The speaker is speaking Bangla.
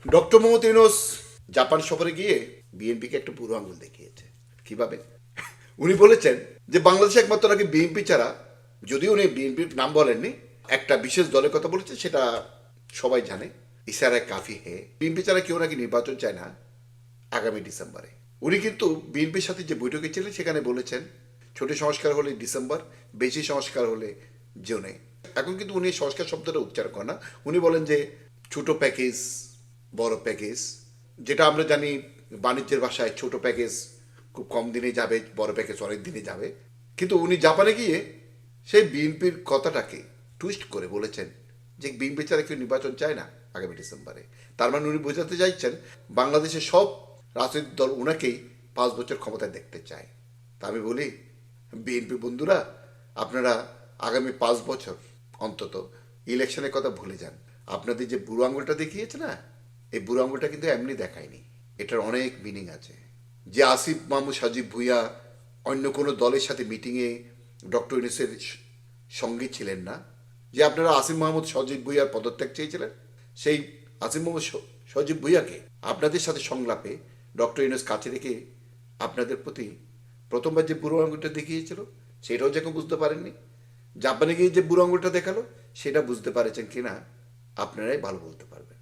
ডক্টর মোহাম্মদ ইউনূস জাপান সফরে গিয়ে বিএনপিকে একটা বুড়ো আঙুল দেখিয়েছে। কিভাবে? উনি বলেছেন যে বাংলাদেশে একমাত্র নাকি বিএনপি ছাড়া, যদিও উনি বিএনপির নাম বলেননি, একটা বিশেষ দলের কথা বলেছে, সেটা সবাই জানে। ইশারায় কাফি হে, বিএনপি ছাড়া কেউ নাকি নির্বাচন চায় না আগামী ডিসেম্বরে। উনি কিন্তু বিএনপির সাথে যে বৈঠকে ছিলেন সেখানে বলেছেন ছোট সংস্কার হলে ডিসেম্বর, বেশি সংস্কার হলে জুনে। এখন কিন্তু উনি সংস্কার শব্দটা উচ্চারণ করেন না, উনি বলেন যে ছোট প্যাকেজ, বড় প্যাকেজ। যেটা আমরা জানি বাণিজ্যের ভাষায় ছোট প্যাকেজ খুব কম দিনে যাবে, বড় প্যাকেজ অনেক দিনে যাবে। কিন্তু উনি জাপানে গিয়ে সেই বিএনপির কথাটাকে টুইস্ট করে বলেছেন যে বিএনপি ছাড়া কেউ নির্বাচন চায় না আগামী ডিসেম্বরে। তার মানে উনি বোঝাতে চাইছেন বাংলাদেশের সব রাজনৈতিক দল ওনাকেই 5 বছর ক্ষমতায় দেখতে চায়। তা আমি বলি, বিএনপি বন্ধুরা, আপনারা আগামী 5 বছর অন্তত ইলেকশনের কথা ভুলে যান। আপনাদের যে বুড়ো আঙুলটা দেখিয়েছে না, এই বুড়ো আঙুলটা কিন্তু এমনি দেখায়নি, এটার অনেক মিনিং আছে। যে আসিফ মাহমুদ সজীব ভুঁইয়া অন্য কোনো দলের সাথে মিটিংয়ে ডক্টর ইউনূসের সঙ্গে ছিলেন না, যে আপনারা আসিফ মাহমুদ সজীব ভুঁইয়ার পদত্যাগ চেয়েছিলেন, সেই আসিফ মাহমুদ সজীব ভুঁইয়াকে আপনাদের সাথে সংলাপে ডক্টর ইউনূস কাছে রেখে আপনাদের প্রতি প্রথমবার যে বুড়ো আঙুলটা দেখিয়েছিল সেটাও যখন বুঝতে পারেননি, জাপানে গিয়ে যে বুড়ো আঙুলটা দেখালো সেটা বুঝতে পারেছেন কিনা আপনারাই ভালো বলতে পারবেন।